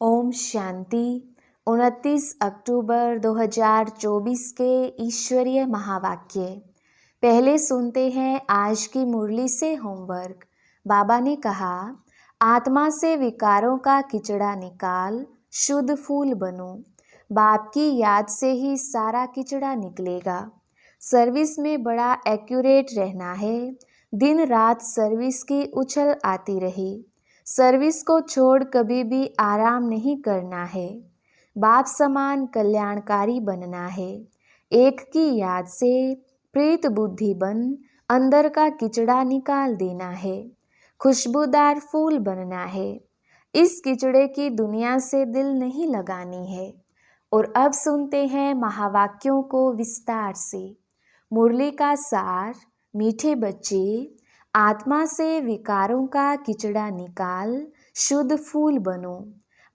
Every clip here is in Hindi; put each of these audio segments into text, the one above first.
ओम शांति। 29 अक्टूबर 2024 के ईश्वरीय महावाक्य। पहले सुनते हैं आज की मुरली से होमवर्क। बाबा ने कहा, आत्मा से विकारों का किचड़ा निकाल, शुद्ध फूल बनो। बाप की याद से ही सारा किचड़ा निकलेगा। सर्विस में बड़ा एक्यूरेट रहना है। दिन रात सर्विस की उछल आती रही। सर्विस को छोड़ कभी भी आराम नहीं करना है। बाप समान कल्याणकारी बनना है। एक की याद से प्रीत बुद्धि बन अंदर का किचड़ा निकाल देना है। खुशबूदार फूल बनना है। इस किचड़े की दुनिया से दिल नहीं लगानी है। और अब सुनते हैं महावाक्यों को विस्तार से। मुरली का सार। मीठे बच्चे, आत्मा से विकारों का किचड़ा निकाल, शुद्ध फूल बनो।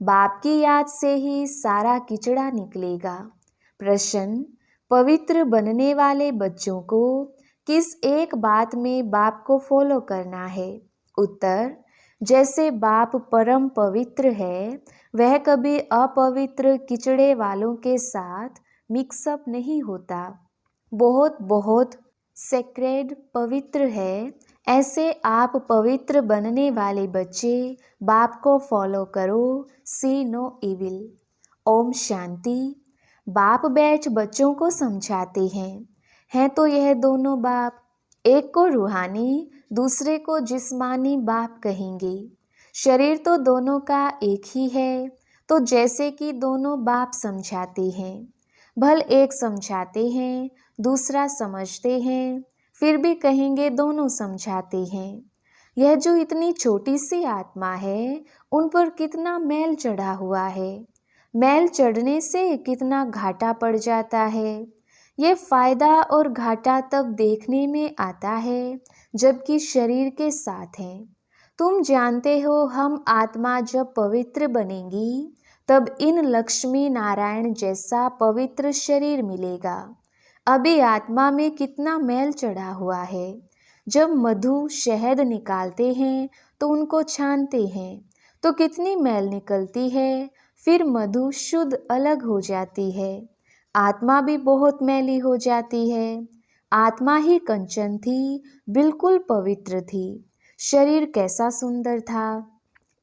बाप की याद से ही सारा किचड़ा निकलेगा। प्रश्न, पवित्र बनने वाले बच्चों को किस एक बात में बाप को फॉलो करना है? उत्तर, जैसे बाप परम पवित्र है, वह कभी अपवित्र किचड़े वालों के साथ मिक्सअप नहीं होता। बहुत बहुत सेक्रेड पवित्र है। ऐसे आप पवित्र बनने वाले बच्चे बाप को फॉलो करो। सी नो इविल। ओम शांति। बाप बैठ बच्चों को समझाते हैं तो यह दोनों बाप, एक को रूहानी दूसरे को जिस्मानी बाप कहेंगे। शरीर तो दोनों का एक ही है, तो जैसे कि दोनों बाप समझाते हैं। भल एक समझाते हैं, दूसरा समझते हैं, फिर भी कहेंगे दोनों समझाते हैं। यह जो इतनी छोटी सी आत्मा है, उन पर कितना मैल चढ़ा हुआ है। मैल चढ़ने से कितना घाटा पड़ जाता है। यह फायदा और घाटा तब देखने में आता है जबकि शरीर के साथ हैं। तुम जानते हो, हम आत्मा जब पवित्र बनेंगी तब इन लक्ष्मी नारायण जैसा पवित्र शरीर मिलेगा। अभी आत्मा में कितना मैल चढ़ा हुआ है। जब मधु शहद निकालते हैं तो उनको छानते हैं तो कितनी मैल निकलती है। फिर मधु शुद्ध अलग हो जाती है। आत्मा भी बहुत मैली हो जाती है। आत्मा ही कंचन थी, बिल्कुल पवित्र थी। शरीर कैसा सुंदर था।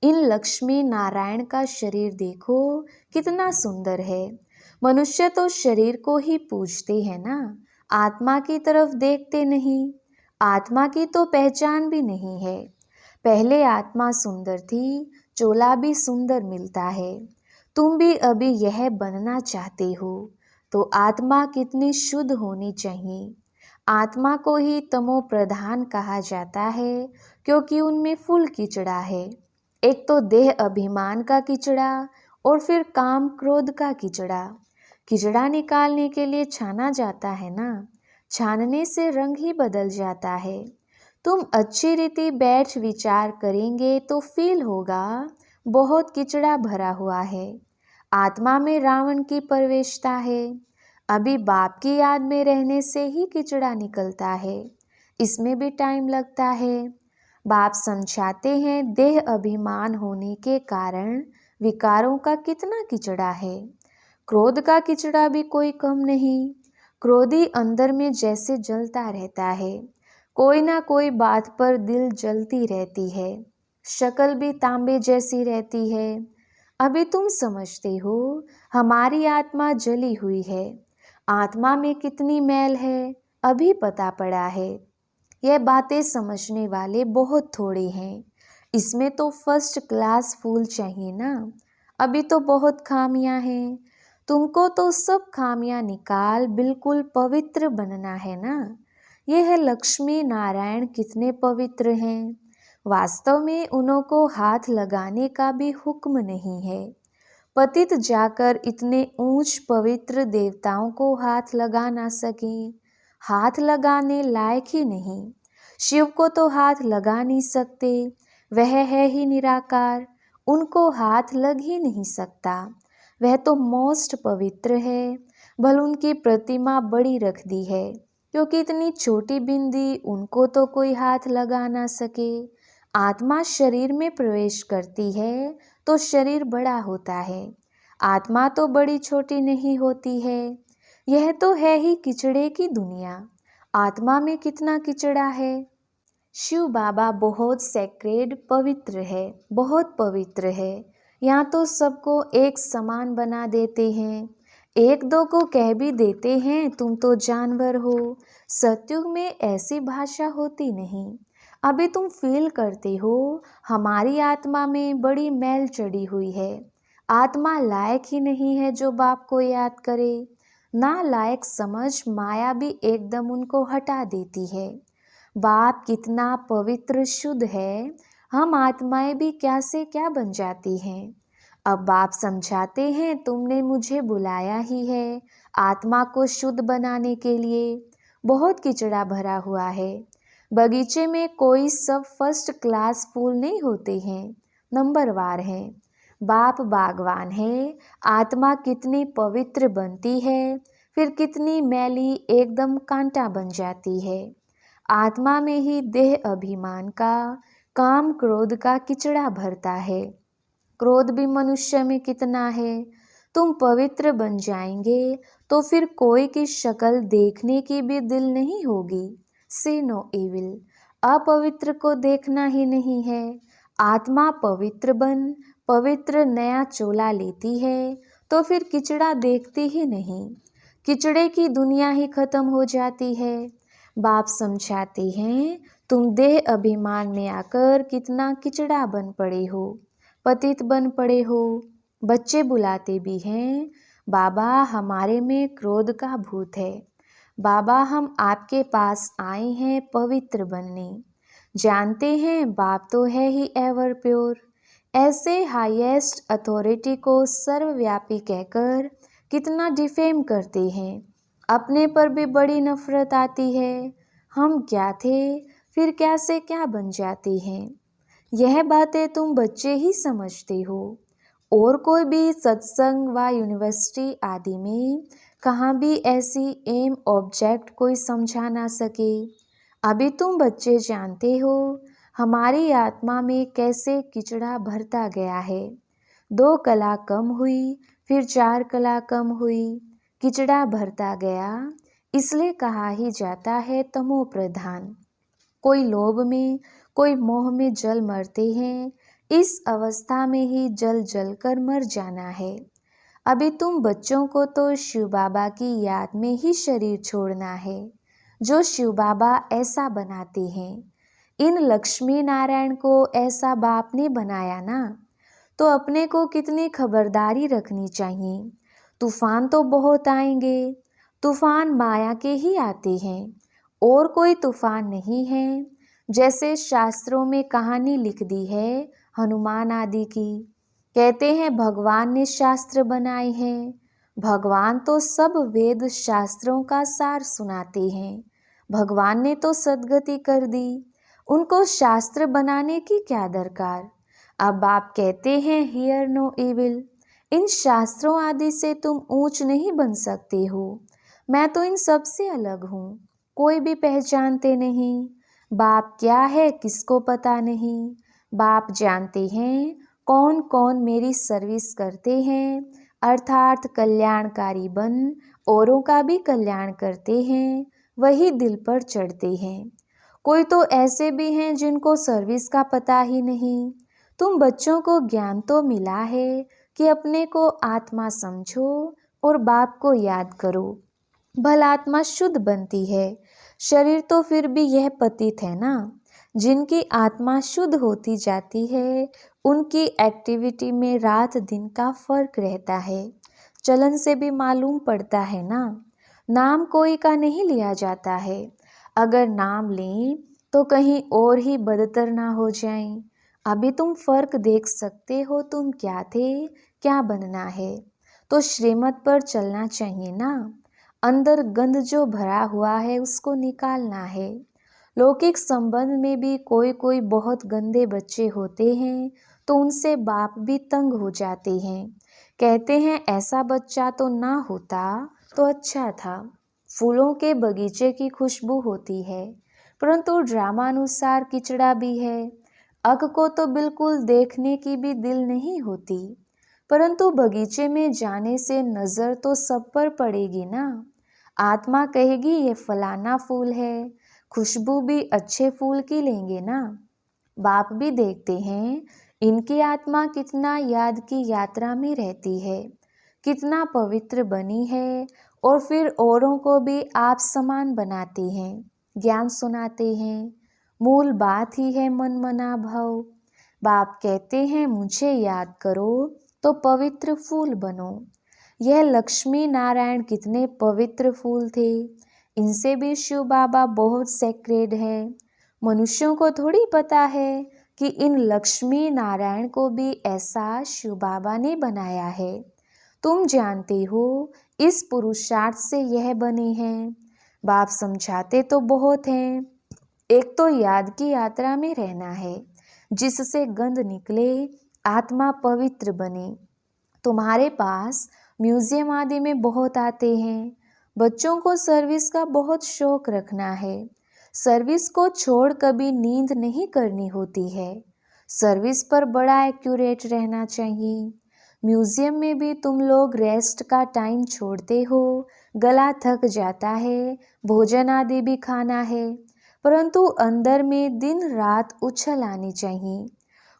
इन लक्ष्मी नारायण का शरीर देखो कितना सुंदर है। मनुष्य तो शरीर को ही पूजते हैं ना, आत्मा की तरफ देखते नहीं। आत्मा की तो पहचान भी नहीं है। पहले आत्मा सुंदर थी, चोला भी सुंदर मिलता है। तुम भी अभी यह बनना चाहते हो तो आत्मा कितनी शुद्ध होनी चाहिए। आत्मा को ही तमो प्रधान कहा जाता है क्योंकि उनमें फुल किचड़ा है। एक तो देह अभिमान का किचड़ा और फिर काम क्रोध का किचड़ा। किचड़ा निकालने के लिए छाना जाता है ना, छानने से रंग ही बदल जाता है। तुम अच्छी रीति बैठ विचार करेंगे तो फील होगा बहुत किचड़ा भरा हुआ है। आत्मा में रावण की प्रवेशता है। अभी बाप की याद में रहने से ही किचड़ा निकलता है। इसमें भी टाइम लगता है। बाप समझाते हैं देह अभिमान होने के कारण विकारों का कितना किचड़ा है। क्रोध का किचड़ा भी कोई कम नहीं। क्रोधी अंदर में जैसे जलता रहता है। कोई ना कोई बात पर दिल जलती रहती है। शक्ल भी तांबे जैसी रहती है। अभी तुम समझते हो हमारी आत्मा जली हुई है। आत्मा में कितनी मैल है, अभी पता पड़ा है। यह बातें समझने वाले बहुत थोड़े हैं। इसमें तो फर्स्ट क्लास फूल चाहिए ना। अभी तो बहुत खामियां हैं। तुमको तो सब खामियां निकाल बिल्कुल पवित्र बनना है ना। यह है लक्ष्मी नारायण कितने पवित्र हैं। वास्तव में उनको हाथ लगाने का भी हुक्म नहीं है। पतित जाकर इतने ऊंच पवित्र देवताओं को हाथ लगा ना सके। हाथ लगाने लायक ही नहीं। शिव को तो हाथ लगा नहीं सकते, वह है ही निराकार। उनको हाथ लग ही नहीं सकता। वह तो मोस्ट पवित्र है। भल उनकी प्रतिमा बड़ी रख दी है क्योंकि इतनी छोटी बिंदी उनको तो कोई हाथ लगा ना सके। आत्मा शरीर में प्रवेश करती है तो शरीर बड़ा होता है। आत्मा तो बड़ी छोटी नहीं होती है। यह तो है ही किचड़े की दुनिया। आत्मा में कितना किचड़ा है। शिव बाबा बहुत सेक्रेड, पवित्र है, बहुत पवित्र है। यहाँ तो सबको एक समान बना देते हैं। एक दो को कह भी देते हैं तुम तो जानवर हो। सतयुग में ऐसी भाषा होती नहीं। अभी तुम फील करते हो हमारी आत्मा में बड़ी मैल चढ़ी हुई है। आत्मा लायक ही नहीं है जो बाप को याद करे। ना लायक समझ माया भी एकदम उनको हटा देती है। बाप कितना पवित्र शुद्ध है, हम आत्माएं भी क्या से क्या बन जाती हैं। अब बाप समझाते हैं तुमने मुझे बुलाया ही है आत्मा को शुद्ध बनाने के लिए। बहुत किचड़ा भरा हुआ है। बगीचे में कोई सब फर्स्ट क्लास फूल नहीं होते हैं, नंबरवार हैं। बाप बागवान है। आत्मा कितनी पवित्र बनती है, फिर कितनी मैली एकदम कांटा बन जाती है। आत्मा में ही देह अभिमान का, काम क्रोध का किचड़ा भरता है। क्रोध भी मनुष्य में कितना है। तुम पवित्र बन जाएंगे तो फिर कोई की शक्ल देखने की भी दिल नहीं होगी। से नो इविल। अपवित्र को देखना ही नहीं है। आत्मा पवित्र बन, पवित्र नया चोला लेती है तो फिर किचड़ा देखती ही नहीं। किचड़े की दुनिया ही खत्म हो जाती है। बाप समझाते हैं तुम देह अभिमान में आकर कितना किचड़ा बन पड़े हो, पतित बन पड़े हो। बच्चे बुलाते भी हैं, बाबा हमारे में क्रोध का भूत है। बाबा हम आपके पास आए हैं पवित्र बनने। जानते हैं बाप तो है ही एवर प्योर। ऐसे हाईएस्ट अथॉरिटी को सर्वव्यापी कहकर कितना डिफेम करते हैं। अपने पर भी बड़ी नफरत आती है। हम क्या थे, फिर क्या से क्या बन जाते हैं। यह बातें तुम बच्चे ही समझते हो। और कोई भी सत्संग व यूनिवर्सिटी आदि में कहाँ भी ऐसी एम ऑब्जेक्ट कोई समझा ना सके। अभी तुम बच्चे जानते हो हमारी आत्मा में कैसे किचड़ा भरता गया है। 2 कला कम हुई, फिर 4 कला कम हुई, किचड़ा भरता गया। इसलिए कहा ही जाता है तमो प्रधान। कोई लोभ में, कोई मोह में जल मरते हैं। इस अवस्था में ही जल जल कर मर जाना है। अभी तुम बच्चों को तो शिव बाबा की याद में ही शरीर छोड़ना है, जो शिव बाबा ऐसा बनाते हैं। इन लक्ष्मी नारायण को ऐसा बाप ने बनाया ना, तो अपने को कितनी खबरदारी रखनी चाहिए। तूफान तो बहुत आएंगे। तूफान माया के ही आते हैं, और कोई तूफान नहीं है। जैसे शास्त्रों में कहानी लिख दी है हनुमान आदि की। कहते हैं भगवान ने शास्त्र बनाए हैं। भगवान तो सब वेद शास्त्रों का सार सुनाते हैं। भगवान ने तो सद्गति कर दी, उनको शास्त्र बनाने की क्या दरकार। अब आप कहते हैं हियर नो इविल। इन शास्त्रों आदि से तुम ऊंच नहीं बन सकते हो। मैं तो इन सब से अलग हूँ, कोई भी पहचानते नहीं। बाप क्या है किसको पता नहीं। बाप जानते हैं कौन कौन मेरी सर्विस करते हैं, अर्थात कल्याणकारी बन औरों का भी कल्याण करते हैं, वही दिल पर चढ़ते हैं। कोई तो ऐसे भी हैं जिनको सर्विस का पता ही नहीं। तुम बच्चों को ज्ञान तो मिला है कि अपने को आत्मा समझो और बाप को याद करो, भल आत्मा शुद्ध बनती है। शरीर तो फिर भी यह पतित है ना। जिनकी आत्मा शुद्ध होती जाती है उनकी एक्टिविटी में रात दिन का फर्क रहता है। चलन से भी मालूम पड़ता है ना। नाम कोई का नहीं लिया जाता है। अगर नाम लें तो कहीं और ही बदतर ना हो जाएं। अभी तुम फर्क देख सकते हो तुम क्या थे, क्या बनना है। तो श्रीमत पर चलना चाहिए ना। अंदर गंध जो भरा हुआ है उसको निकालना है। लौकिक संबंध में भी कोई कोई बहुत गंदे बच्चे होते हैं तो उनसे बाप भी तंग हो जाते हैं। कहते हैं ऐसा बच्चा तो ना होता तो अच्छा था। फूलों के बगीचे की खुशबू होती है, परंतु ड्रामानुसार किचड़ा भी है। अक को तो बिल्कुल देखने की भी दिल नहीं होती, परंतु बगीचे में जाने से नजर तो सब पर पड़ेगी ना। आत्मा कहेगी ये फलाना फूल है, खुशबू भी अच्छे फूल की लेंगे ना। बाप भी देखते हैं इनकी आत्मा कितना याद की यात्रा में रहती है, कितना पवित्र बनी है, और फिर औरों को भी आप समान बनाते हैं, ज्ञान सुनाते हैं। मूल बात ही है मन मना भाव। बाप कहते हैं मुझे याद करो तो पवित्र फूल बनो। यह लक्ष्मी नारायण कितने पवित्र फूल थे, इनसे भी शिव बाबा बहुत सेक्रेड है। मनुष्यों को थोड़ी पता है कि इन लक्ष्मी नारायण को भी ऐसा शिव बाबा ने बनाया है। तुम जानते हो इस पुरुषार्थ से यह बने हैं। बाप समझाते तो बहुत हैं। एक तो याद की यात्रा में रहना है, जिससे गंध निकले, आत्मा पवित्र बने। तुम्हारे पास म्यूजियम आदि में बहुत आते हैं। बच्चों को सर्विस का बहुत शौक रखना है। सर्विस को छोड़ कभी नींद नहीं करनी होती है। सर्विस पर बड़ा एक्यूरेट रहना चाहिए। म्यूजियम में भी तुम लोग रेस्ट का टाइम छोड़ते हो, गला थक जाता है, भोजन आदि भी खाना है, परंतु अंदर में दिन रात उछल आनी चाहिए।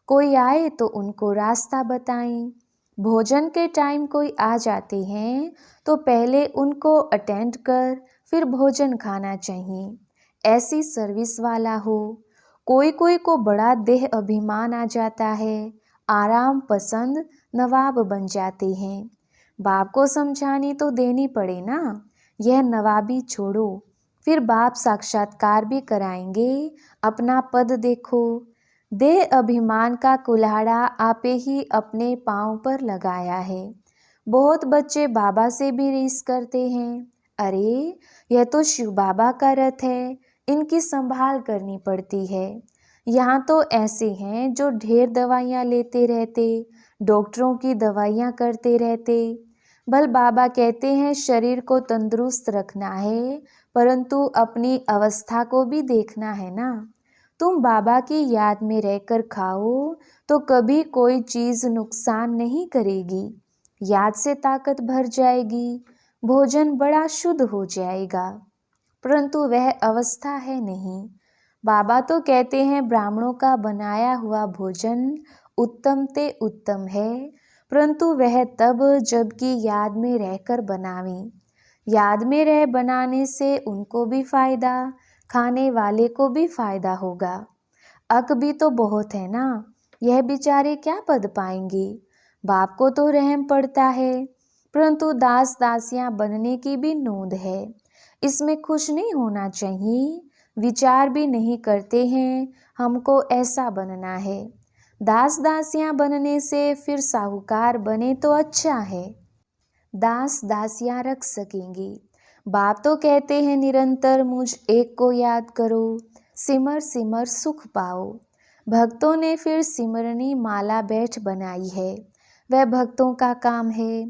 कोई आए तो उनको रास्ता बताएं। भोजन के टाइम कोई आ जाते हैं तो पहले उनको अटेंड कर फिर भोजन खाना चाहिए। ऐसी सर्विस वाला हो। कोई कोई को बड़ा देह अभिमान आ जाता है, आराम पसंद नवाब बन जाते हैं। बाप को समझानी तो देनी पड़े ना। यह नवाबी छोड़ो, फिर बाप साक्षात्कार भी कराएंगे। अपना पद देखो। देह अभिमान का कुल्हाड़ा आपे ही अपने पांव पर लगाया है। बहुत बच्चे बाबा से भी रीस करते हैं, अरे यह तो शिव बाबा का रथ है, इनकी संभाल करनी पड़ती है। यहाँ तो ऐसे हैं जो ढेर दवाइयाँ लेते रहते, डॉक्टरों की दवाइयाँ करते रहते। भल बाबा कहते हैं शरीर को तंदुरुस्त रखना है, परंतु अपनी अवस्था को भी देखना है ना। तुम बाबा की याद में रहकर खाओ तो कभी कोई चीज़ नुकसान नहीं करेगी। याद से ताकत भर जाएगी, भोजन बड़ा शुद्ध हो जाएगा, परंतु वह अवस्था है नहीं। बाबा तो कहते हैं ब्राह्मणों का बनाया हुआ भोजन उत्तम ते उत्तम है, परंतु वह तब जबकि याद में रहकर बनावें। याद में रह बनाने से उनको भी फायदा, खाने वाले को भी फायदा होगा। अक भी तो बहुत है ना, यह बेचारे क्या पद पाएंगे। बाप को तो रहम पड़ता है, परंतु दास दासियां बनने की भी नोंद है। इसमें खुश नहीं होना चाहिए। विचार भी नहीं करते हैं हमको ऐसा बनना है। दास दासियां बनने से फिर साहूकार बने तो अच्छा है, दास दासियां रख सकेंगे। बाप तो कहते हैं निरंतर मुझ एक को याद करो, सिमर सिमर सुख पाओ। भक्तों ने फिर सिमरनी माला बैठ बनाई है, वह भक्तों का काम है।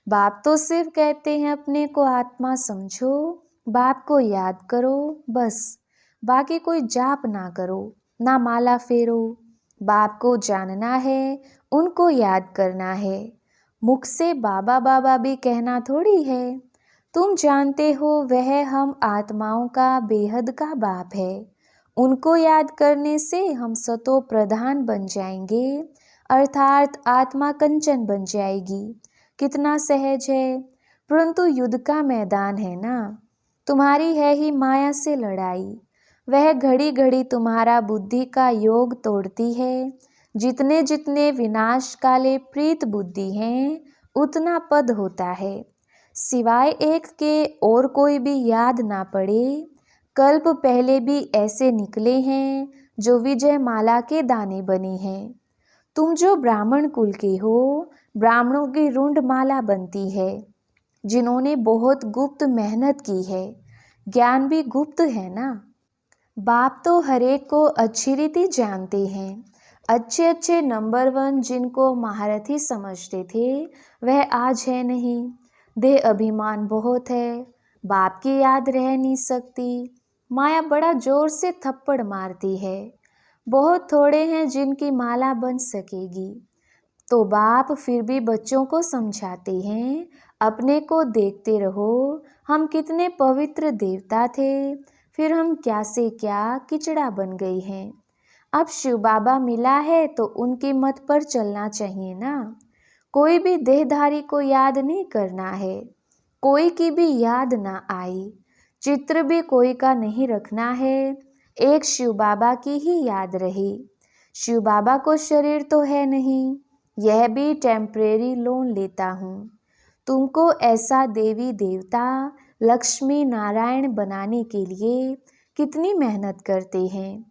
बाप तो सिर्फ कहते हैं अपने को आत्मा समझो, बाप को याद करो बस, बाकी कोई जाप ना करो, ना माला फेरो। बाप को जानना है, उनको याद करना है। मुख से बाबा बाबा भी कहना थोड़ी है। तुम जानते हो वह हम आत्माओं का बेहद का बाप है। उनको याद करने से हम सतो प्रधान बन जाएंगे, अर्थात आत्मा कंचन बन जाएगी। कितना सहज है, परंतु युद्ध का मैदान है ना। तुम्हारी है ही माया से लड़ाई, वह घड़ी घड़ी तुम्हारा बुद्धि का योग तोड़ती है। जितने जितने विनाश काले प्रीत बुद्धि हैं, उतना पद होता है। सिवाय एक के और कोई भी याद ना पड़े। कल्प पहले भी ऐसे निकले हैं जो विजय माला के दाने बने हैं। तुम जो ब्राह्मण कुल के हो, ब्राह्मणों की रुंड माला बनती है, जिन्होंने बहुत गुप्त मेहनत की है। ज्ञान भी गुप्त है ना। बाप तो हरेक को अच्छी रीति जानते हैं। अच्छे अच्छे नंबर 1 जिनको महारथी समझते थे वह आज है नहीं। देह अभिमान बहुत है, बाप की याद रह नहीं सकती। माया बड़ा जोर से थप्पड़ मारती है। बहुत थोड़े हैं जिनकी माला बन सकेगी। तो बाप फिर भी बच्चों को समझाते हैं, अपने को देखते रहो, हम कितने पवित्र देवता थे, फिर हम क्या से क्या किचड़ा बन गए हैं। अब शिव बाबा मिला है तो उनकी मत पर चलना चाहिए ना। कोई भी देहधारी को याद नहीं करना है, कोई की भी याद ना आई। चित्र भी कोई का नहीं रखना है, एक शिव बाबा की ही याद रही। शिव बाबा को शरीर तो है नहीं, यह भी टेम्परेरी लोन लेता हूँ। तुमको ऐसा देवी देवता लक्ष्मी नारायण बनाने के लिए कितनी मेहनत करते हैं।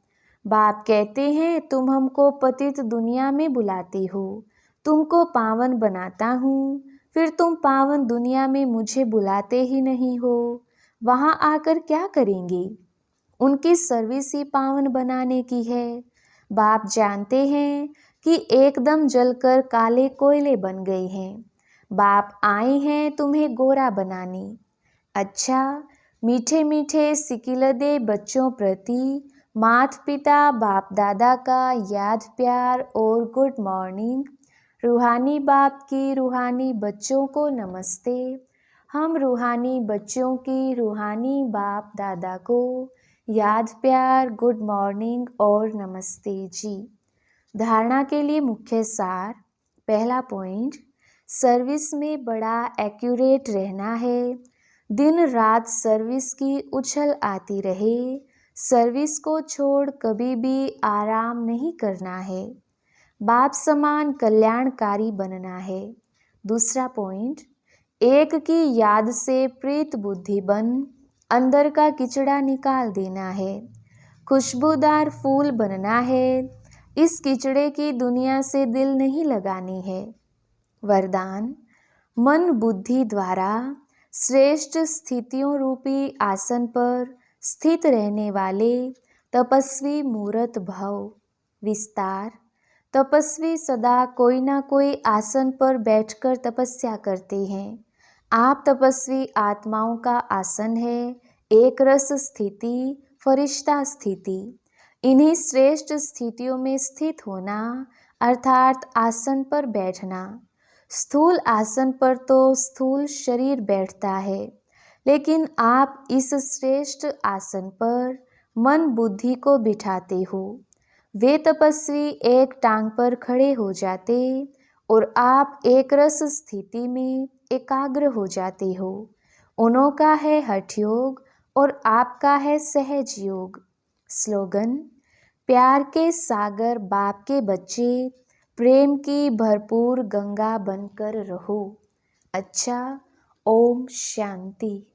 बाप कहते हैं तुम हमको पतित दुनिया में बुलाते हो, तुमको पावन बनाता हूँ, फिर तुम पावन दुनिया में मुझे बुलाते ही नहीं हो। वहाँ आकर क्या करेंगे? उनकी सर्विस ही पावन बनाने की है। बाप जानते हैं कि एकदम जलकर काले कोयले बन गए हैं। बाप आए हैं तुम्हें गोरा बनाने। अच्छा, मीठे मीठे सिकिलदे बच्चों प्रति माता पिता बाप दादा का याद प्यार और गुड मॉर्निंग। रूहानी बाप की रूहानी बच्चों को नमस्ते। हम रूहानी बच्चों की रूहानी बाप दादा को याद प्यार गुड मॉर्निंग और नमस्ते जी। धारणा के लिए मुख्य सार। पहला पॉइंट, सर्विस में बड़ा एक्यूरेट रहना है। दिन रात सर्विस की उछल आती रहे, सर्विस को छोड़ कभी भी आराम नहीं करना है। बाप समान कल्याणकारी बनना है। दूसरा पॉइंट, एक की याद से प्रीत बुद्धि बन अंदर का किचड़ा निकाल देना है। खुशबूदार फूल बनना है, इस किचड़े की दुनिया से दिल नहीं लगानी है। वरदान, मन बुद्धि द्वारा श्रेष्ठ स्थितियों रूपी आसन पर स्थित रहने वाले तपस्वी मूर्त भव। विस्तार, तपस्वी सदा कोई ना कोई आसन पर बैठकर तपस्या करते हैं। आप तपस्वी आत्माओं का आसन है, एक रस स्थिति, फरिश्ता स्थिति। इन्हीं श्रेष्ठ स्थितियों में स्थित होना अर्थात आसन पर बैठना। स्थूल आसन पर तो स्थूल शरीर बैठता है, लेकिन आप इस श्रेष्ठ आसन पर मन बुद्धि को बिठाते हो। वे तपस्वी एक टांग पर खड़े हो जाते और आप एक रस स्थिति में एकाग्र हो जाते हो। उन्हों का है हठ योग और आपका है सहज योग। स्लोगन, प्यार के सागर बाप के बच्चे, प्रेम की भरपूर गंगा बनकर रहो। अच्छा, ओम शांति।